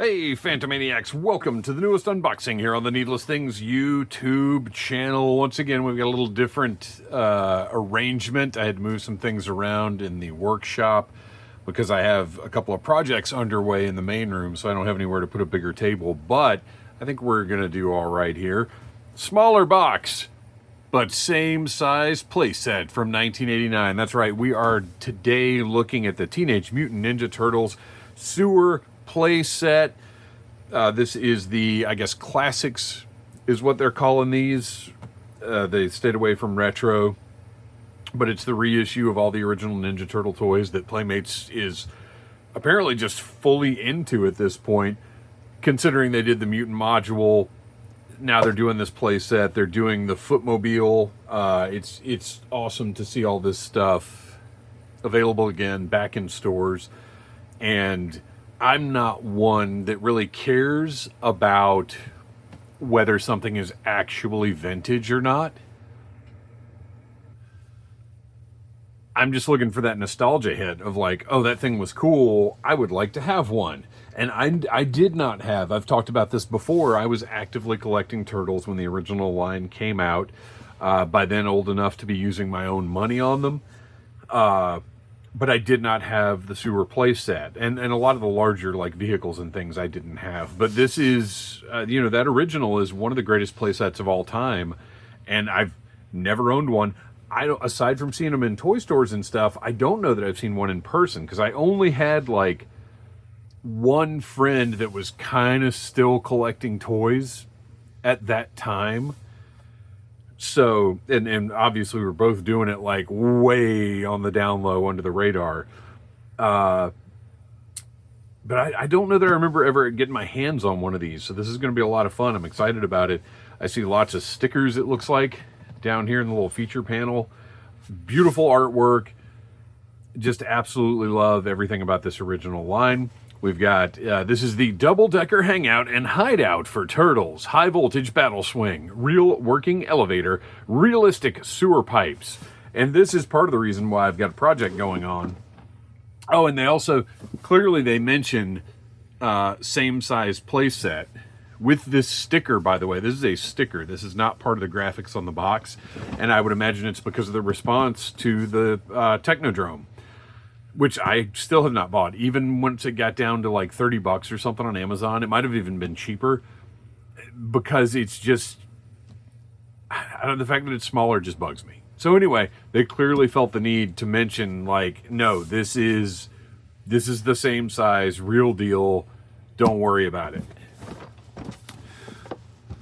Hey, Phantomaniacs, welcome to the newest unboxing here on the Needless Things YouTube channel. Once again, we've got a little different arrangement. I had to move some things around in the workshop because I have a couple of projects underway in the main room, so I don't have anywhere to put a bigger table, but I think we're going to do all right here. Smaller box, but same size playset from 1989. That's right, we are today looking at the Teenage Mutant Ninja Turtles sewer playset. This is the, I guess, classics is what they're calling these. They stayed away from retro, but it's the reissue of all the original Ninja Turtle toys that Playmates is apparently just fully into at this point, considering they did the Mutant module. Now they're doing this playset. They're doing the Footmobile. It's awesome to see all this stuff available again, back in stores. And I'm not one that really cares about whether something is actually vintage or not. I'm just looking for that nostalgia hit of like, oh, that thing was cool. I would like to have one. And I did not have, I've talked about this before, I was actively collecting Turtles when the original line came out. By then old enough to be using my own money on them. But I did not have the sewer playset, and a lot of the larger like vehicles and things I didn't have. But this is, that original is one of the greatest playsets of all time, and I've never owned one. Aside from seeing them in toy stores and stuff, I don't know that I've seen one in person, because I only had like one friend that was kind of still collecting toys at that time. So, and obviously we're both doing it like way on the down low under the radar. But I don't know that I remember ever getting my hands on one of these. So this is going to be a lot of fun. I'm excited about it. I see lots of stickers, it looks like, down here in the little feature panel. Beautiful artwork. Just absolutely love everything about this original line. We've got, this is the double-decker hangout and hideout for Turtles. High-voltage battle swing, real working elevator, realistic sewer pipes. And this is part of the reason why I've got a project going on. Oh, and they also, clearly they mention same-size playset with this sticker, by the way. This is a sticker. This is not part of the graphics on the box. And I would imagine it's because of the response to the Technodrome, which I still have not bought. Even once it got down to like $30 or something on Amazon, it might have even been cheaper, because it's just, the fact that it's smaller just bugs me. So anyway, they clearly felt the need to mention like, no, this is the same size, real deal. Don't worry about it.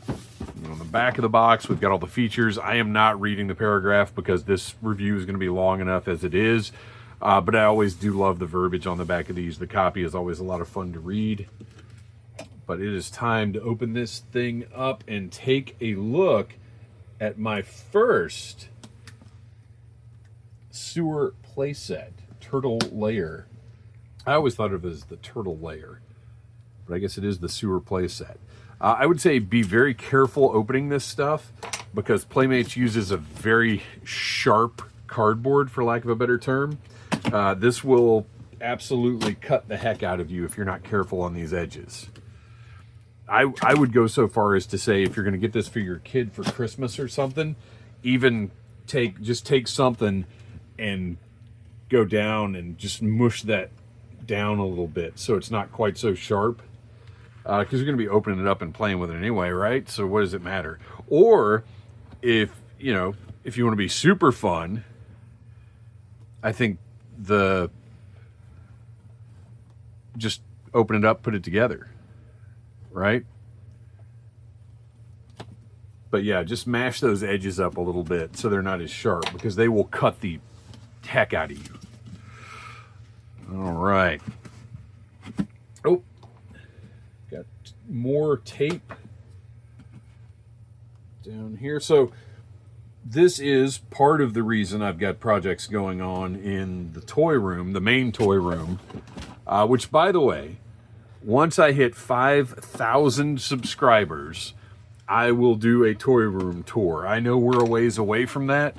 And on the back of the box, we've got all the features. I am not reading the paragraph because this review is going to be long enough as it is. But I always do love the verbiage on the back of these. The copy is always a lot of fun to read. But it is time to open this thing up and take a look at my first sewer playset, Turtle Layer. I always thought of it as the Turtle Layer, but I guess it is the sewer playset. I would say be very careful opening this stuff, because Playmates uses a very sharp cardboard, for lack of a better term. This will absolutely cut the heck out of you if you're not careful on these edges. I would go so far as to say, if you're going to get this for your kid for Christmas or something, even just take something and go down and just mush that down a little bit so it's not quite so sharp. Because you're going to be opening it up and playing with it anyway, right? So what does it matter? Or if you want to be super fun, I think just open it up, put it together, right? But yeah, just mash those edges up a little bit so they're not as sharp, because they will cut the heck out of you. All right. Oh, got more tape down here. So this is part of the reason I've got projects going on in the toy room, the main toy room, which, by the way, once I hit 5,000 subscribers, I will do a toy room tour. I know we're a ways away from that,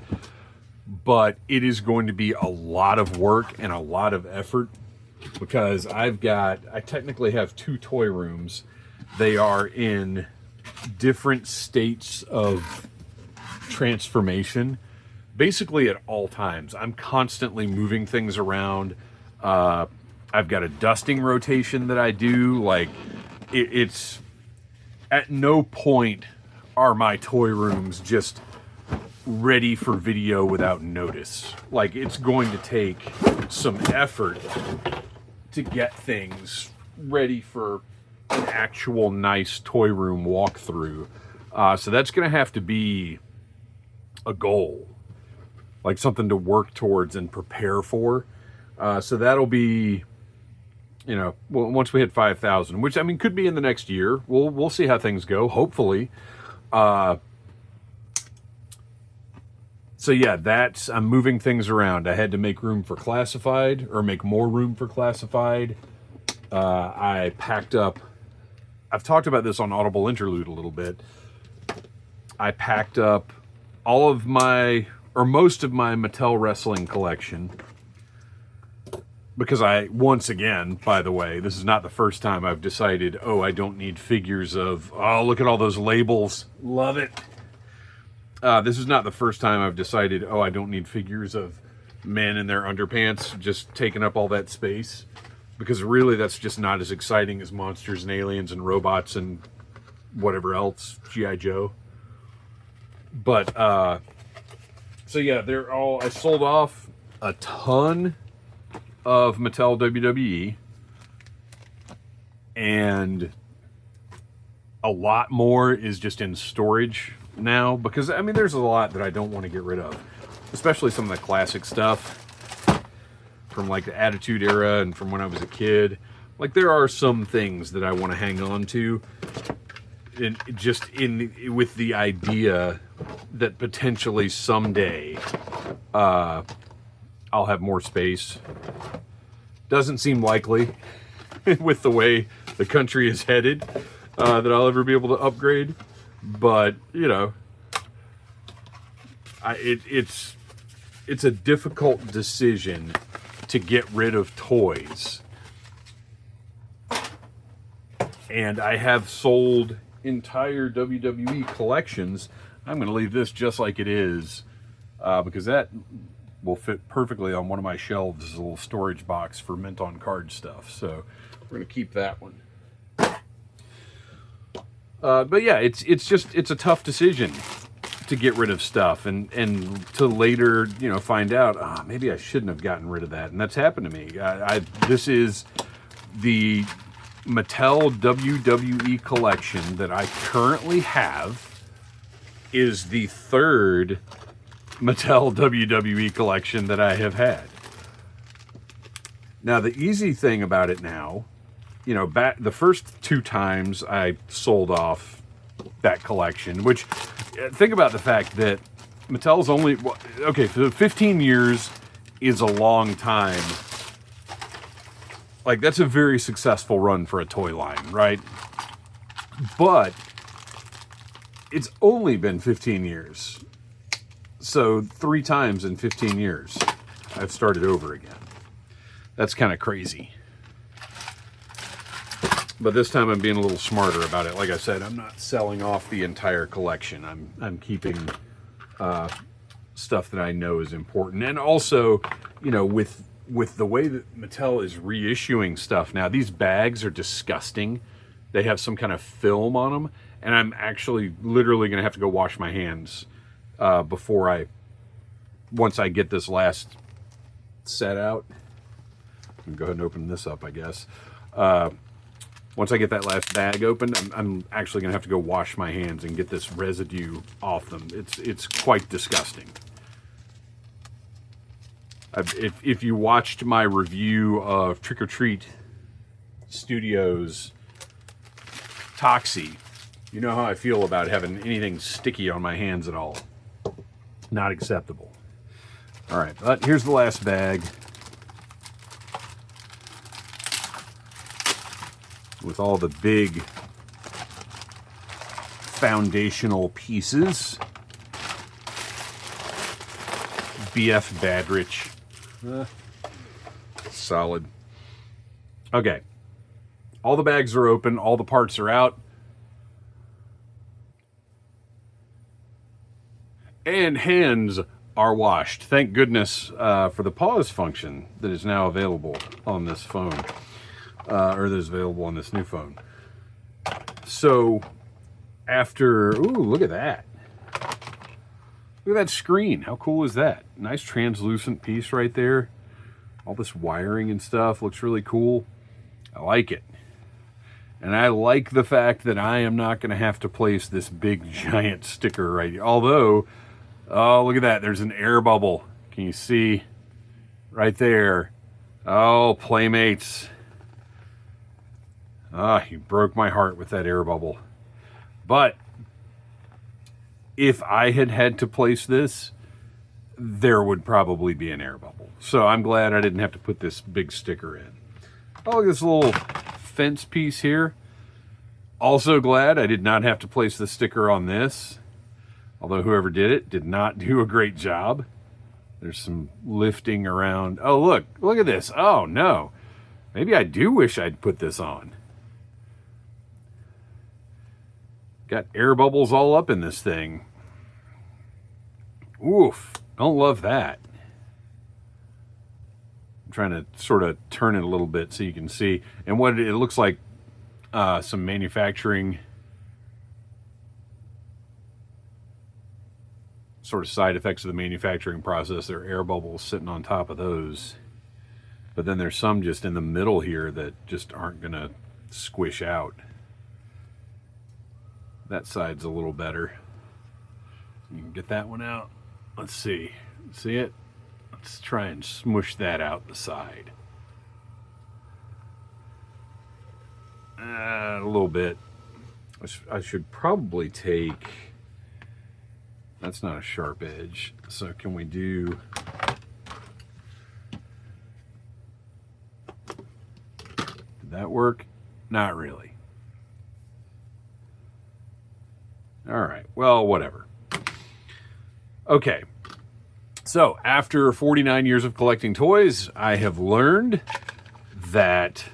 but it is going to be a lot of work and a lot of effort. because I technically have 2 toy rooms. They are in different states of transformation, basically at all times. I'm constantly moving things around. I've got a dusting rotation that I do. Like, it's at no point are my toy rooms just ready for video without notice. Like, it's going to take some effort to get things ready for an actual nice toy room walkthrough. So that's going to have to be a goal, like something to work towards and prepare for. So that'll be, once we hit 5,000, which I mean could be in the next year. We'll see how things go. Hopefully. So yeah, I'm moving things around. I had to make room for classified, or make more room for classified. I packed up. I've talked about this on Audible Interlude a little bit. I packed up all of most of my Mattel wrestling collection, because once again, by the way, this is not the first time I've decided, I don't need figures of, look at all those labels. Love it. This is not the first time I've decided, I don't need figures of men in their underpants just taking up all that space. Because really, that's just not as exciting as monsters and aliens and robots and whatever else, G.I. Joe. But, so yeah, I sold off a ton of Mattel WWE. And a lot more is just in storage now. Because, I mean, there's a lot that I don't want to get rid of. Especially some of the classic stuff from like the Attitude Era and from when I was a kid. Like, there are some things that I want to hang on to, with the idea that potentially someday I'll have more space. Doesn't seem likely with the way the country is headed that I'll ever be able to upgrade. But it's a difficult decision to get rid of toys. And I have sold entire WWE collections. I'm going to leave this just like it is, because that will fit perfectly on one of my shelves as a little storage box for mint on card stuff. So we're going to keep that one. But yeah, it's a tough decision to get rid of stuff and to later, find out, maybe I shouldn't have gotten rid of that. And that's happened to me. This is the Mattel WWE collection that I currently have, is the 3rd Mattel WWE collection that I have had. Now, the easy thing about it now, back the first 2 times I sold off that collection, which, think about the fact that Mattel's only, for 15 years is a long time. Like, that's a very successful run for a toy line, right? But it's only been 15 years. So 3 times in 15 years, I've started over again. That's kind of crazy. But this time I'm being a little smarter about it. Like I said, I'm not selling off the entire collection. I'm keeping stuff that I know is important. And also, with the way that Mattel is reissuing stuff now, these bags are disgusting. They have some kind of film on them, and I'm actually literally going to have to go wash my hands once I get this last set out. I'm going to go ahead and open this up, I guess. Once I get that last bag open, I'm actually going to have to go wash my hands and get this residue off them. It's quite disgusting. If you watched my review of Trick or Treat Studios Toxie, you know how I feel about having anything sticky on my hands at all. Not acceptable. All right, but here's the last bag. With all the big foundational pieces. BF Badrich. Solid. Okay. All the bags are open. All the parts are out. And hands are washed. Thank goodness for the pause function that is now available on this phone, or that is available on this new phone. So after, ooh, look at that. Look at that screen. How cool is that? Nice translucent piece right there. All this wiring and stuff looks really cool. I like it. And I like the fact that I am not going to have to place this big giant sticker right here. Although, oh, look at that. There's an air bubble. Can you see right there? Oh, Playmates. Ah, you broke my heart with that air bubble. But if I had had to place this, there would probably be an air bubble. So I'm glad I didn't have to put this big sticker in. Oh, look at this little fence piece here. Also glad I did not have to place the sticker on this. Although whoever did it did not do a great job. There's some lifting around. Oh, look at this. Oh, no. Maybe I do wish I'd put this on. Got air bubbles all up in this thing. Oof. Don't love that. I'm trying to sort of turn it a little bit so you can see. And what it looks like, some manufacturing sort of side effects of the manufacturing process. There are air bubbles sitting on top of those. But then there's some just in the middle here that just aren't going to squish out. That side's a little better. You can get that one out. Let's see. See it? Let's try and smush that out the side. A little bit. I should probably take... That's not a sharp edge. So can we do... Did that work? Not really. All right. Well, whatever. Okay. So after 49 years of collecting toys, I have learned that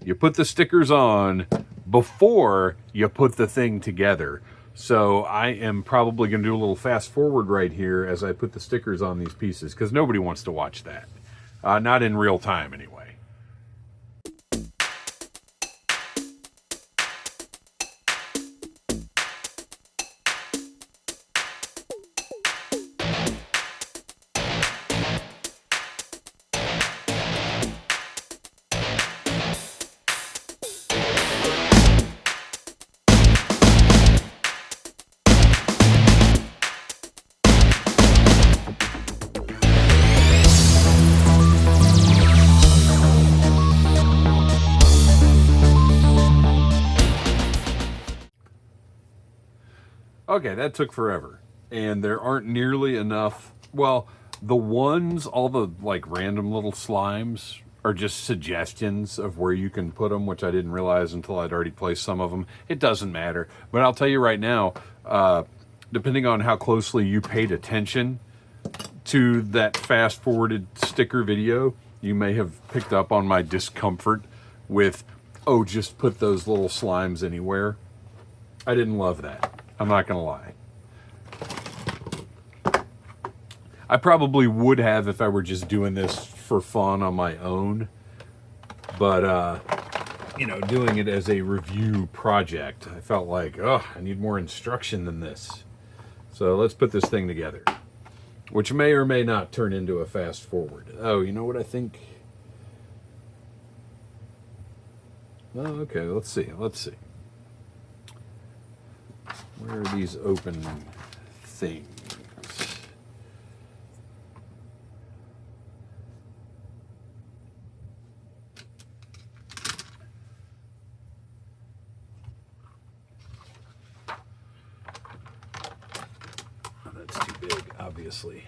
you put the stickers on before you put the thing together. So I am probably going to do a little fast forward right here as I put the stickers on these pieces, because nobody wants to watch that. Not in real time, anyway. Okay, that took forever. And there aren't nearly enough. Well, the ones, all the like random little slimes are just suggestions of where you can put them, which I didn't realize until I'd already placed some of them. It doesn't matter. But I'll tell you right now, depending on how closely you paid attention to that fast forwarded sticker video, you may have picked up on my discomfort with, oh, just put those little slimes anywhere. I didn't love that. I'm not going to lie. I probably would have if I were just doing this for fun on my own. But, you know, doing it as a review project, I felt like, oh, I need more instruction than this. So let's put this thing together, which may or may not turn into a fast forward. Oh, you know what I think? Oh, okay, let's see. Where are these open things? Oh, that's too big, obviously.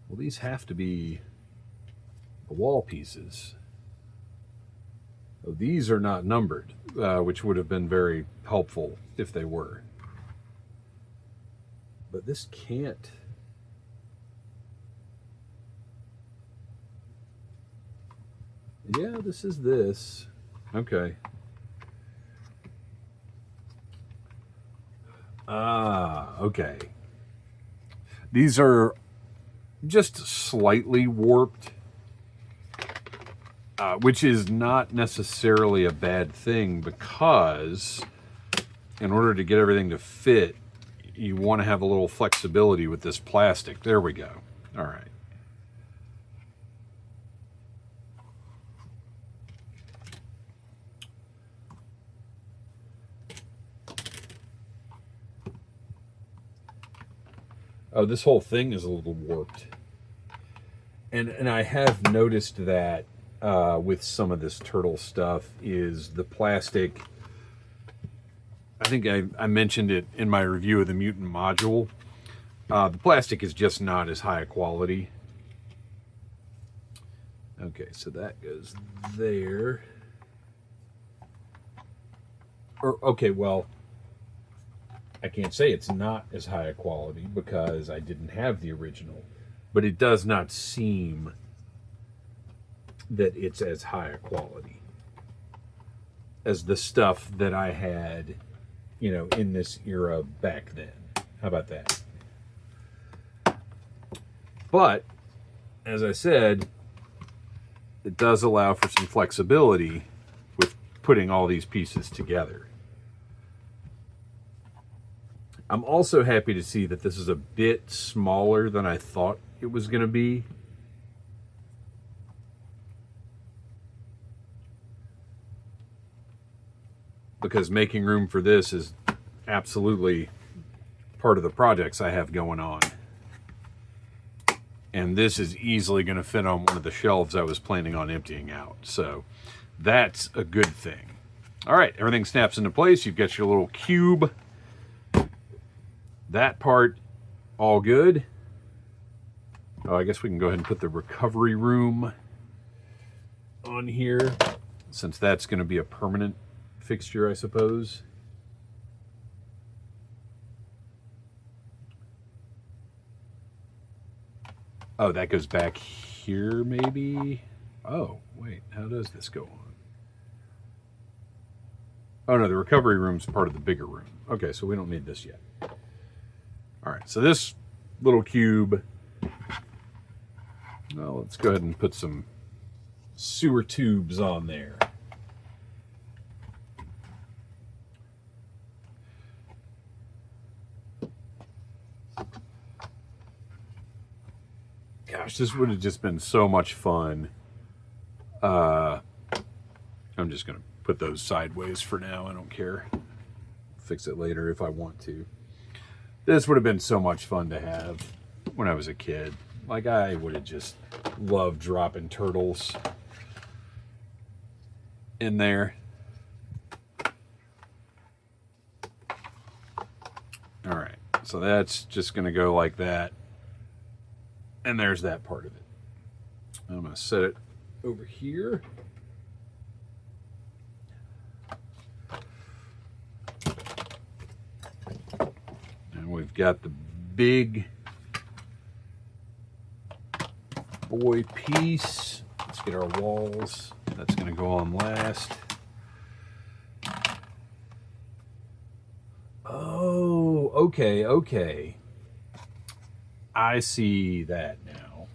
Well, these have to be the wall pieces. Oh, these are not numbered, which would have been very helpful if they were. But this can't. Yeah, this is this. Okay. Ah, okay. These are just slightly warped, which is not necessarily a bad thing, because in order to get everything to fit, you want to have a little flexibility with this plastic. There we go. All right. Oh, this whole thing is a little warped. And I have noticed that with some of this turtle stuff is the plastic. I think I mentioned it in my review of the Mutant module. The plastic is just not as high a quality. Okay, so that goes there. Or, okay, well, I can't say it's not as high a quality because I didn't have the original, but it does not seem that it's as high a quality as the stuff that I had, you know, in this era back then. How about that? But, as I said, it does allow for some flexibility with putting all these pieces together. I'm also happy to see that this is a bit smaller than I thought it was going to be. Because making room for this is absolutely part of the projects I have going on. And this is easily going to fit on one of the shelves I was planning on emptying out. So that's a good thing. All right, everything snaps into place. You've got your little cube. That part, all good. Oh, I guess we can go ahead and put the recovery room on here, since that's going to be a permanent fixture, I suppose. Oh, that goes back here, maybe? Oh, wait, how does this go on? Oh, no, the recovery room's part of the bigger room. Okay, so we don't need this yet. All right, so this little cube, well, let's go ahead and put some sewer tubes on there. Gosh, this would have just been so much fun. I'm just going to put those sideways for now. I don't care. Fix it later if I want to. This would have been so much fun to have when I was a kid. Like, I would have just loved dropping turtles in there. All right, so that's just going to go like that. And there's that part of it. I'm going to set it over here. And we've got the big boy piece. Let's get our walls. That's going to go on last. Oh, okay. I see that now.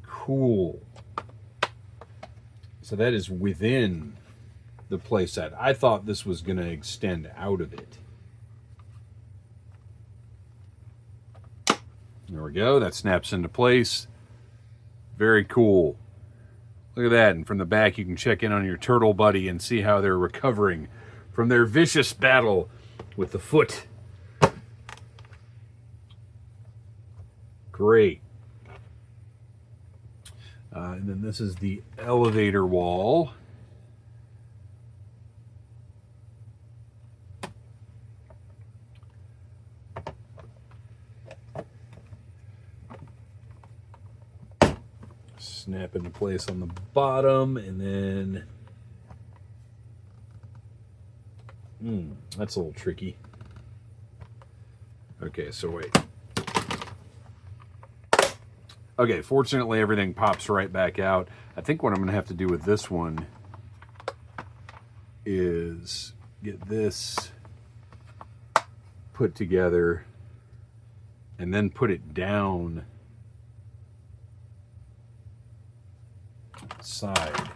Cool. So that is within the playset. I thought this was going to extend out of it. There we go. That snaps into place. Very cool. Look at that. And from the back, you can check in on your turtle buddy and see how they're recovering from their vicious battle with the foot. Great. And then this is the elevator wall. Snap into place on the bottom, and then that's a little tricky. Okay, so wait. Okay, fortunately everything pops right back out. I think what I'm going to have to do with this one is get this put together and then put it down side,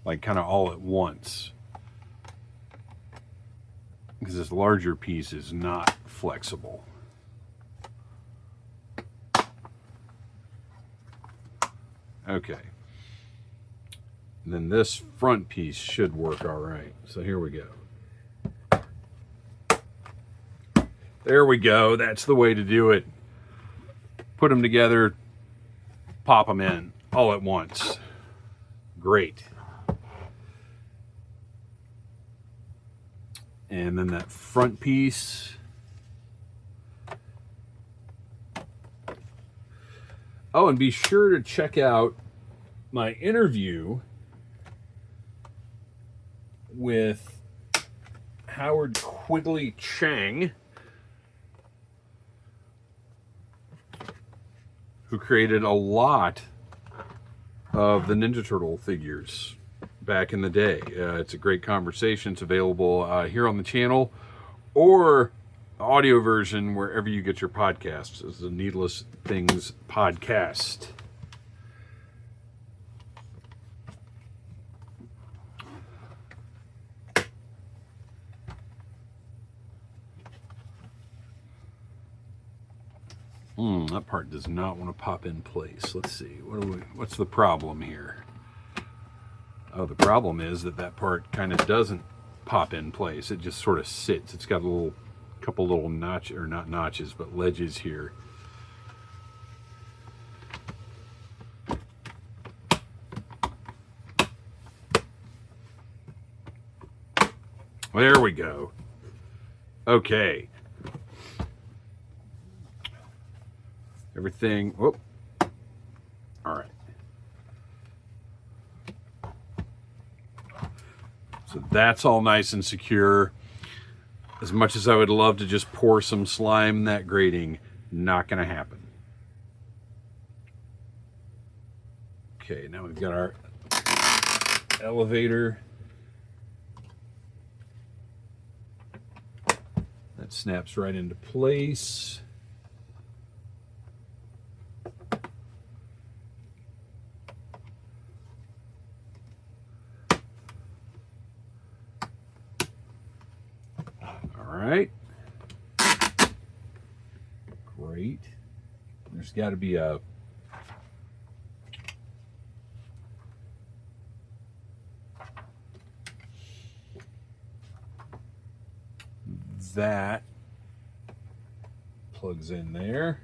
like kind of all at once, because this larger piece is not flexible. Okay. And then this front piece should work all right. So here we go. There we go. That's the way to do it. Put them together, pop them in all at once. Great. And then that front piece. Oh, and be sure to check out my interview with Howard Quigley Chang, who created a lot of the Ninja Turtle figures back in the day. It's a great conversation. It's available here on the channel, or the audio version wherever you get your podcasts. This is the Needless Things podcast. That part does not want to pop in place. Let's see. What's the problem here? Oh, the problem is that part kind of doesn't pop in place. It just sort of sits. It's got a couple little notches, or not notches, but ledges here. There we go. Okay. Everything, whoop. All right. So that's all nice and secure. As much as I would love to just pour some slime in that grating, not going to happen. Okay, now we've got our elevator. That snaps right into place. Right. Great. There's got to be a that plugs in there.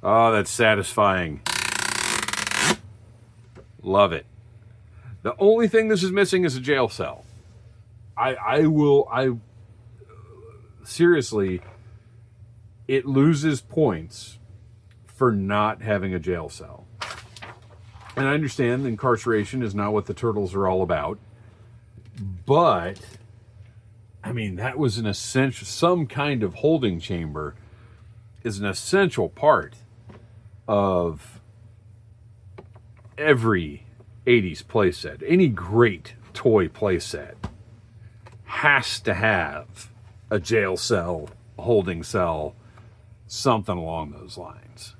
Oh, that's satisfying. Love it. The only thing this is missing is a jail cell. I seriously, it loses points for not having a jail cell. And I understand incarceration is not what the Turtles are all about, but I mean, that was an essential, some kind of holding chamber is an essential part of every 80s playset. Any great toy playset has to have a jail cell, a holding cell, something along those lines.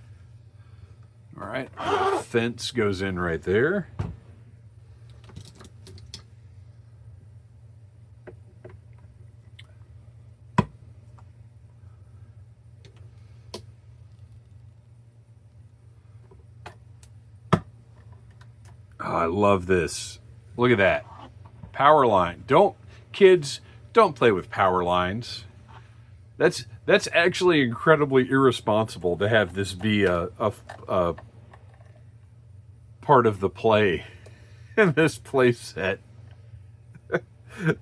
All right, the fence goes in right there. Oh, I love this. Look at that. Power line. Kids, don't play with power lines. That's actually incredibly irresponsible to have this be a part of the play in this play set.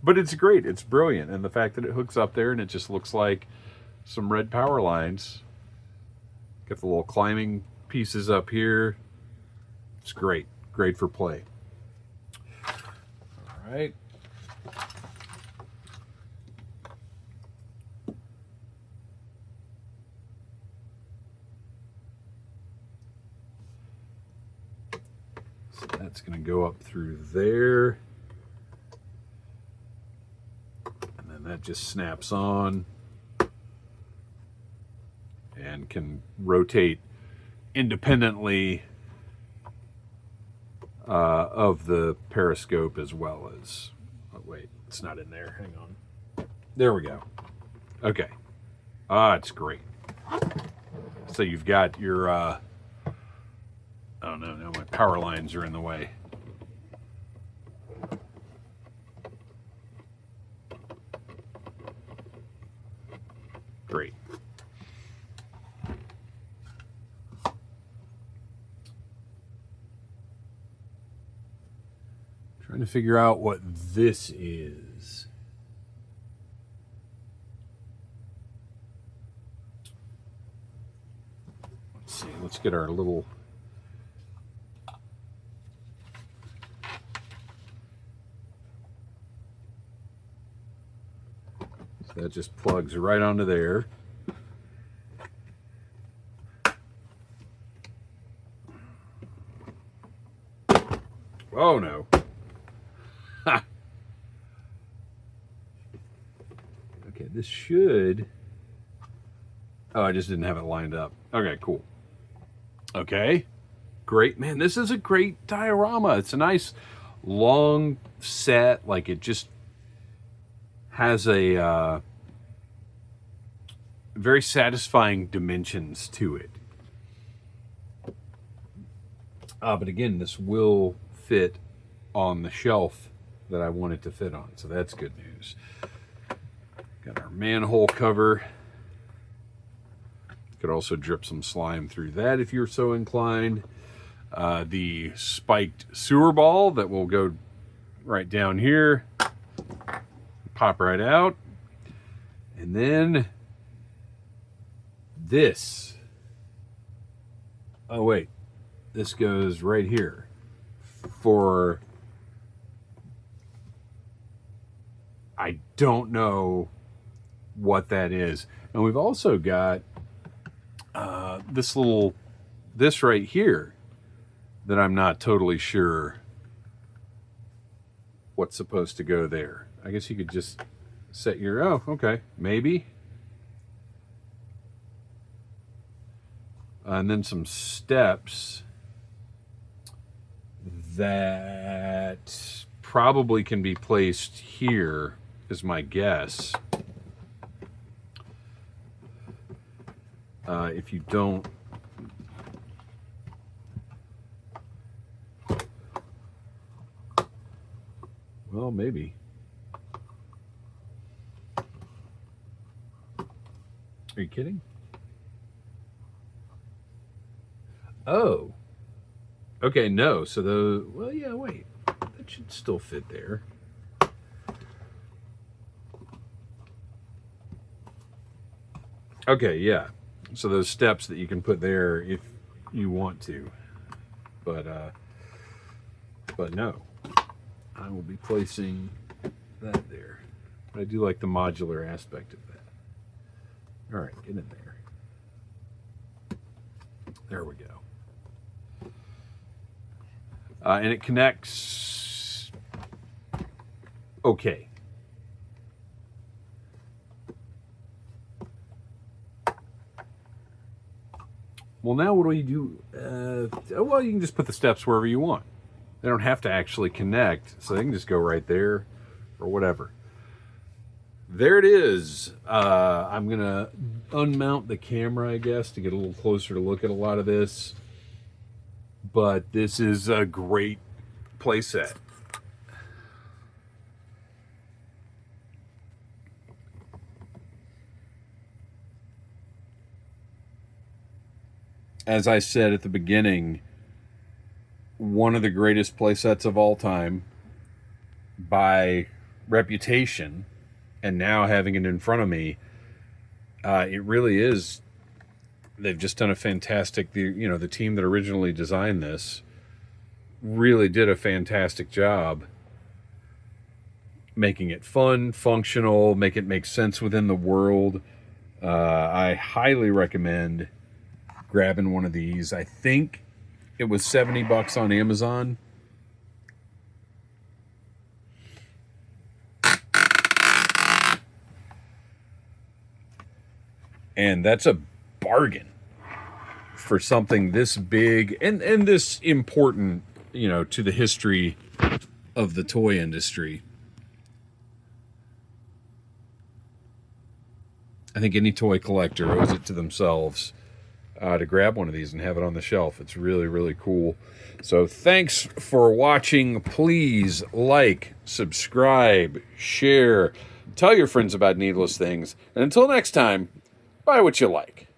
But it's great. It's brilliant. And the fact that it hooks up there and it just looks like some red power lines. Got the little climbing pieces up here. It's great. Great for play. All right. going to go up through there. And then that just snaps on and can rotate independently of the periscope as well as... Oh, wait, it's not in there. Hang on. There we go. Okay. It's great. So you've got your... oh, no, my power lines are in the way. Great. Trying to figure out what this is. Let's see. Let's get our little... So that just plugs right onto there. Oh no. Ha. Okay, this should... Oh, I just didn't have it lined up. Okay, cool. Okay, great. Man, this is a great diorama. It's a nice long set. Like, it just has a very satisfying dimensions to it. But again, this will fit on the shelf that I want it to fit on, so that's good news. Got our manhole cover. Could also drip some slime through that if you're so inclined. The spiked sewer ball that will go right down here, pop right out. And then this. Oh wait, this goes right here for... I don't know what that is. And we've also got this right here that I'm not totally sure what's supposed to go there. I guess you could just set your... Oh, okay, maybe. And then some steps that probably can be placed here, is my guess. If you don't... Well, maybe. Are you kidding? Oh. Okay, no. So the... Well, yeah, wait. That should still fit there. Okay, yeah. So those steps that you can put there if you want to. But no. I will be placing that there. But I do like the modular aspect of that. All right, get in there. There we go. And it connects okay. Well, now what do we do? Well, you can just put the steps wherever you want. They don't have to actually connect, so they can just go right there or whatever. There it is. I'm going to unmount the camera, I guess, to get a little closer to look at a lot of this. But this is a great playset. As I said at the beginning, one of the greatest playsets of all time by reputation, and now having it in front of me, it really is. They've just done a fantastic, the team that originally designed this really did a fantastic job making it fun, functional, make it make sense within the world. I highly recommend grabbing one of these. I think it was $70 on Amazon. And that's a bargain for something this big and this important, you know, to the history of the toy industry. I think any toy collector owes it to themselves to grab one of these and have it on the shelf. It's really, really cool. So thanks for watching. Please like, subscribe, share, tell your friends about Needless Things. And until next time, buy what you like.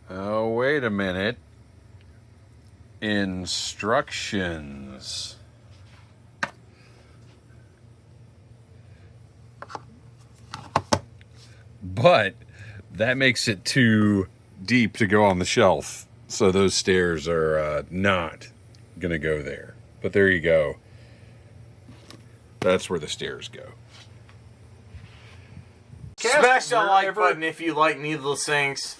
Oh, wait a minute. Instructions. But that makes it too deep to go on the shelf. So those stairs are not going to go there. But there you go. That's where the stairs go. Smash that like button if you like Needless Things.